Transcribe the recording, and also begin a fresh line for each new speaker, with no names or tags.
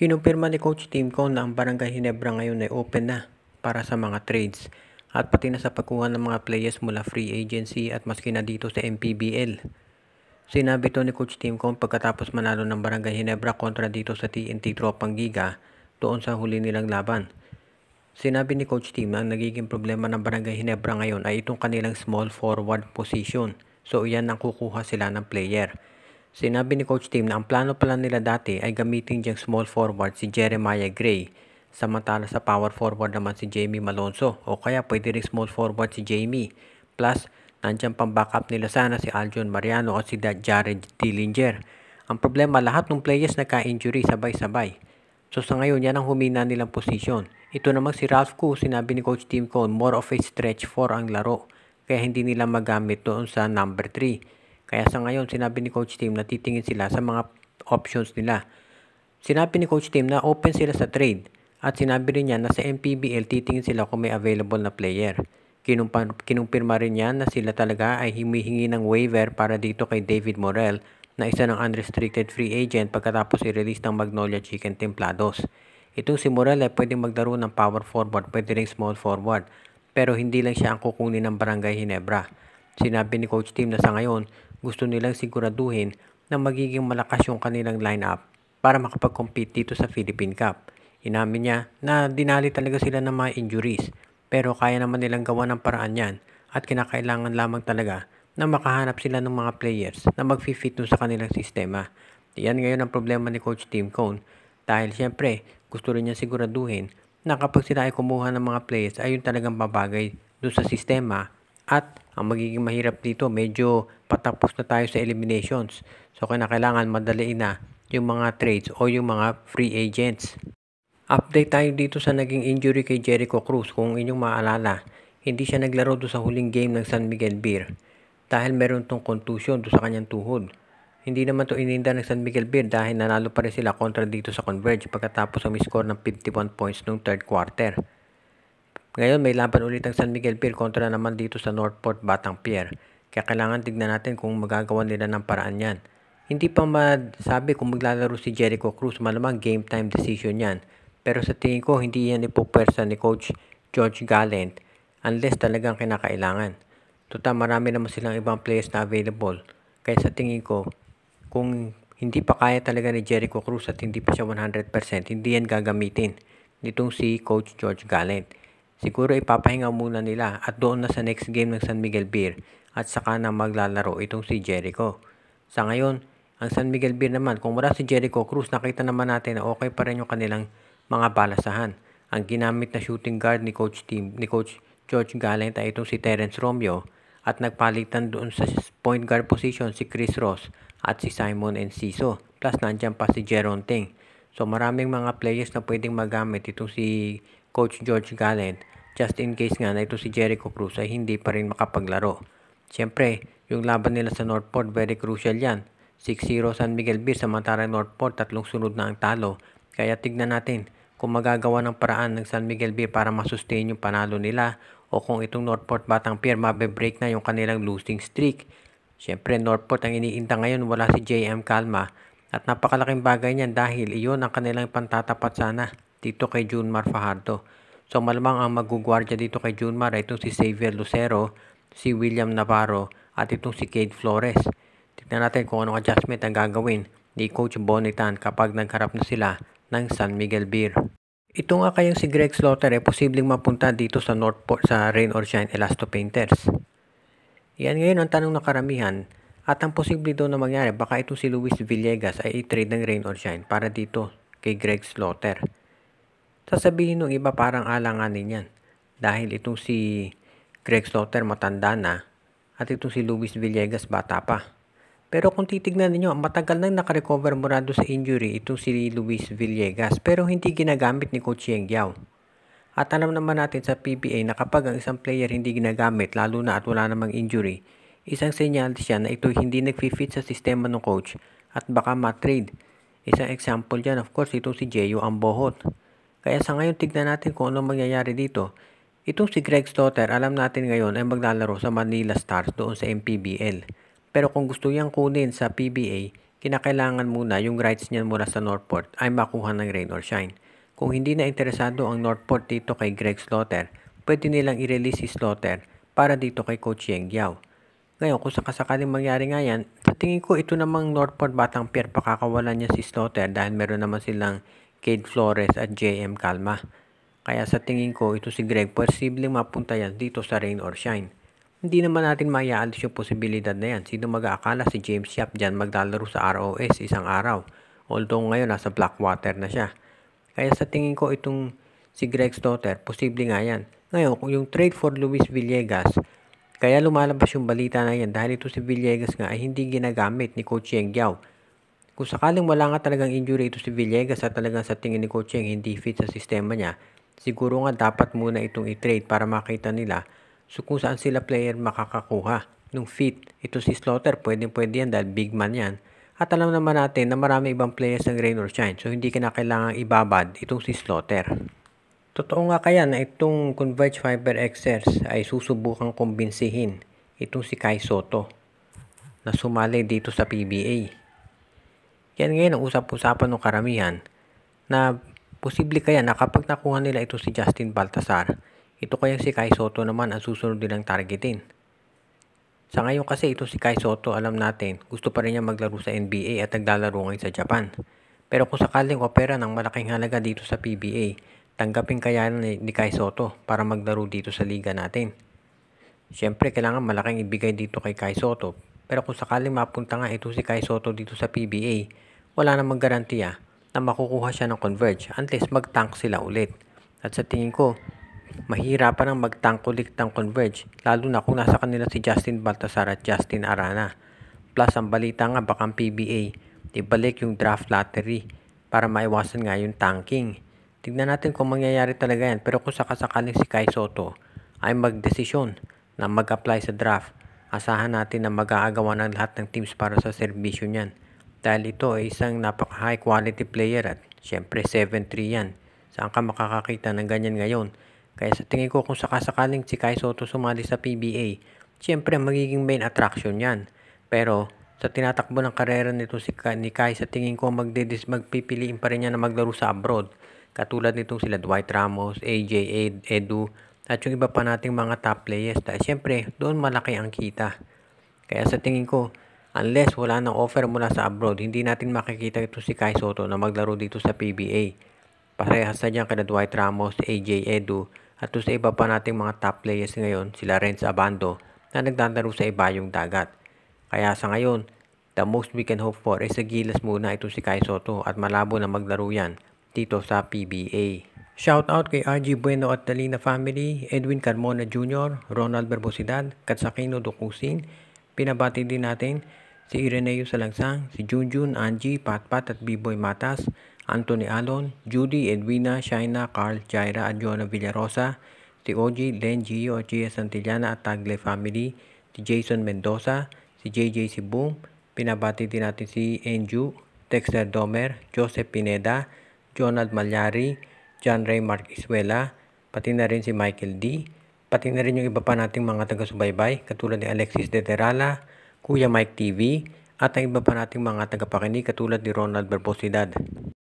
Kinumpirma ni Coach Timco na ang Barangay Ginebra ngayon ay open na para sa mga trades at pati na sa pagkuha ng mga players mula free agency at maski na dito sa MPBL. Sinabi ito ni Coach Timco pagkatapos manalo ng Barangay Ginebra kontra dito sa TNT Tropang Giga doon sa huli nilang laban. Sinabi ni Coach Tim na ang nagiging problema ng Barangay Ginebra ngayon ay itong kanilang small forward position. So iyan ang kukuha sila ng player. Sinabi ni Coach Tim na ang plano pala nila dati ay gamitin diyang small forward si Jeremiah Gray. Samantala sa power forward naman si Jamie Malonzo o kaya pwede rin small forward si Jamie. Plus, nandiyan pang backup nila sana si Aljon Mariano at si Jared Dillinger. Ang problema, lahat ng players nagka-injury sabay-sabay. So sa ngayon, yan ang humina nilang posisyon. Ito namang si Ralph Koo, sinabi ni Coach Tim Cone, more of a stretch 4 ang laro. Kaya hindi nila magamit doon sa number 3. Kaya sa ngayon, sinabi ni Coach Tim na titingin sila sa mga options nila. Sinabi ni Coach Tim na open sila sa trade. At sinabi rin niya na sa MPBL titingin sila kung may available na player. Kinumpirma rin niya na sila talaga ay humihingi ng waiver para dito kay David Morel na isa ng unrestricted free agent pagkatapos i-release ng Magnolia Chicken Templados. Itong si Morel ay pwedeng maglaro ng power forward, pwede ring small forward. Pero hindi lang siya ang kukunin ng Barangay Ginebra. Sinabi ni Coach Tim na sa ngayon, gusto nilang siguraduhin na magiging malakas yung kanilang lineup para makapag-compete dito sa Philippine Cup. Inamin niya na dinali talaga sila ng mga injuries pero kaya naman nilang gawa ng paraan yan at kinakailangan lamang talaga na makahanap sila ng mga players na mag-fit sa kanilang sistema. Yan ngayon ang problema ni Coach Tim Cone dahil siyempre gusto rin niya siguraduhin na kapag sila ay kumuha ng mga players ay yun talagang babagay doon sa sistema at ang magiging mahirap dito, medyo patapos na tayo sa eliminations. So, kailangan madaliin na yung mga trades o yung mga free agents. Update tayo dito sa naging injury kay Jericho Cruz. Kung inyong maalala, hindi siya naglaro doon sa huling game ng San Miguel Beer dahil meron tong contusion doon sa kanyang tuhod. Hindi naman to ininda ng San Miguel Beer dahil nanalo pa rin sila kontra dito sa Converge pagkatapos ang score ng 51 points noong third quarter. Ngayon may laban ulit ang San Miguel Beer kontra naman dito sa Northport Batang Pier. Kaya kailangan tignan natin kung magagawa nila ng paraan yan. Hindi pa masabi kung maglalaro si Jericho Cruz, malamang game time decision yan. Pero sa tingin ko hindi yan ipupwersa ni Coach George Gallant unless talagang kinakailangan. Total marami naman silang ibang players na available. Kaya sa tingin ko kung hindi pa kaya talaga ni Jericho Cruz at hindi pa siya 100%, hindi yan gagamitin nitong si Coach George Gallant. Siguro ipapahinga muna nila at doon na sa next game ng San Miguel Beer at saka na maglalaro itong si Jericho. Sa ngayon, ang San Miguel Beer naman, kung wala si Jericho Cruz, nakita naman natin na okay pa rin yung kanilang mga balasahan. Ang ginamit na shooting guard ni Coach George Gallant ay itong si Terence Romeo at nagpalitan doon sa point guard position si Chris Ross at si Simon Enciso. Plus nandiyan pa si Jeron Ting. So maraming mga players na pwedeng magamit itong si Coach George Gallant just in case nga na ito si Jericho Cruz ay hindi pa rin makapaglaro. Siyempre, yung laban nila sa Northport, very crucial yan. 6-0 San Miguel Beer, samantarang Northport, 3 sunod na ang talo. Kaya tignan natin kung magagawa ng paraan ng San Miguel Beer para masustain yung panalo nila o kung itong Northport Batang Pier mabe-break na yung kanilang losing streak. Siyempre, Northport ang iniinda ngayon, wala si JM Calma at napakalaking bagay niyan dahil iyon ang kanilang pantatapat sana dito kay Junmar Fajardo. So malamang ang magugwardya dito kay Junmar ay itong si Xavier Lucero, si William Navarro at itong si Cade Flores. Tignan natin kung anong adjustment ang gagawin ni Coach Bonitan kapag nagharap na sila ng San Miguel Beer. Ito nga kayang si Greg Slaughter ay posibleng mapunta dito sa Northport sa Rain or Shine Elasto Painters. Yan ngayon ang tanong ng karamihan at ang posible daw na mangyari baka itong si Luis Villegas ay i-trade ng Rain or Shine para dito kay Greg Slaughter. Sasabihin ng iba parang alanganin yan dahil itong si Greg Slaughter matanda na at itong si Luis Villegas bata pa. Pero kung titignan niyo, matagal nang nakarecover mula doon sa injury itong si Luis Villegas pero hindi ginagamit ni Coach Yeng Giao. At alam naman natin sa PBA na kapag ang isang player hindi ginagamit lalo na at wala namang injury, isang senyal siya na ito hindi nag-fit sa sistema ng coach at baka ma-trade. Isang example dyan of course itong si Jeyo Ambohot. Kaya sa ngayon tignan natin kung ano mangyayari dito. Itong si Greg Slaughter, alam natin ngayon ay maglalaro sa Manila Stars doon sa MPBL. Pero kung gusto niyang kunin sa PBA, kinakailangan muna yung rights niyan mula sa Northport ay makuha ng rain or shine. Kung hindi na interesado ang Northport dito kay Greg Slaughter, pwede nilang i-release si Slaughter para dito kay Coach Yeng Yao. Ngayon, kung sakasakaling mangyari nga yan, sa tingin ko ito namang Northport Batang Pier, pakakawalan niya si Slaughter dahil meron naman silang Cade Flores at JM Calma. Kaya sa tingin ko, ito si Greg, posibleng mapunta yan dito sa rain or shine. Hindi naman natin maiaalis yung posibilidad na yan. Sino mag-aakala si James Yap dyan maglalaro sa ROS isang araw? Although ngayon nasa Blackwater na siya. Kaya sa tingin ko itong si Greg Slaughter, posible nga yan. Ngayon, kung yung trade for Luis Villegas, kaya lumalabas yung balita na yan dahil ito si Villegas nga ay hindi ginagamit ni Coach Yeng Yao. Kung sakaling wala nga talagang injury ito si Villegas at talagang sa tingin ni Coach Yeng hindi fit sa sistema niya, siguro nga dapat muna itong i-trade para makita nila kung saan sila player makakakuha. Nung fit, ito si Slaughter, pwede yan dahil big man yan. At alam naman natin na marami ibang players ng rain or shine, so hindi kailangang ibabad itong si Slaughter. Totoo nga kaya na itong Converge Fiber Xers ay susubukang kumbinsihin itong si Kai Sotto na sumali dito sa PBA. Yan ngayon ang usap-usapan ng karamihan na posible kaya na kapag nakuha nila ito si Justin Baltasar, ito kayang si Kai Sotto naman ang susunod nilang targetin. Sa ngayon kasi ito si Kai Sotto, alam natin, gusto pa rin niya maglaro sa NBA at naglalaro ngayon sa Japan. Pero kung sakaling opera ng malaking halaga dito sa PBA, tanggapin kaya ni Kai Sotto para maglaro dito sa liga natin. Siyempre, kailangan malaking ibigay dito kay Kai Sotto. Pero kung sakaling mapunta nga ito si Kai Sotto dito sa PBA, wala namang garantiya na makukuha siya ng Converge unless mag-tank sila ulit. At sa tingin ko, mahirapan ang mag-tank ulit ng Converge, lalo na kung nasa kanila si Justin Baltasar at Justin Arana. Plus, ang balita nga baka ang PBA, ibalik yung draft lottery para maiwasan nga yung tanking. Tignan natin kung mangyayari talaga yan. Pero kung sakasakaling si Kai Sotto ay magdesisyon na mag-apply sa draft, asahan natin na mag-aagawan ng lahat ng teams para sa serbisyo niyan. Dahil ito ay isang napaka-high quality player at syempre 7'3 yan. Saan ka makakakita ng ganyan ngayon? Kaya sa tingin ko kung sakasakaling si Kai Sotto sumali sa PBA, syempre magiging main attraction yan. Pero sa tinatakbo ng karera nito ni Kai, sa tingin ko magpipiliin pa rin niya na maglaro sa abroad. Katulad nitong sila Dwight Ramos, AJ Edu, at yung iba pa nating mga top players. Dahil syempre doon malaki ang kita. Kaya sa tingin ko, unless wala nang offer mula sa abroad, hindi natin makikita ito si Kai Sotto na maglaro dito sa PBA. Parehas na dyan kina Dwight Ramos, AJ Edu, at sa iba pa nating mga top players ngayon, sila Renz Abando, na naglalaro sa ibayong dagat. Kaya sa ngayon, the most we can hope for ay sa gilas muna ito si Kai Sotto at malabo na maglaro yan dito sa PBA. Shoutout kay RG Bueno at Dalina family, Edwin Carmona Jr., Ronald Barbosidad, Katsakino Dukusin. Pinabati din natin si Ireneo Salangsang, si Junjun, Angie, Patpat at B-Boy Matas, Anthony Alon, Judy, Edwina, Shaina, Carl, Jaira at Jonah Villarosa, si OG, Len, Gio at Gia Santillana at Tagle family, si Jason Mendoza, si JJ Sibum. Pinabati din natin si Enju, Dexter Domer, Joseph Pineda, Jonald Malyari, John Ray Mark Iswela, pati na rin si Michael D, pati na rin yung iba pa nating mga taga-subaybay katulad ni Alexis De Terala, Kuya Mike TV, at ang iba pa nating mga tagapakinig katulad ni Ronald Barbosidad.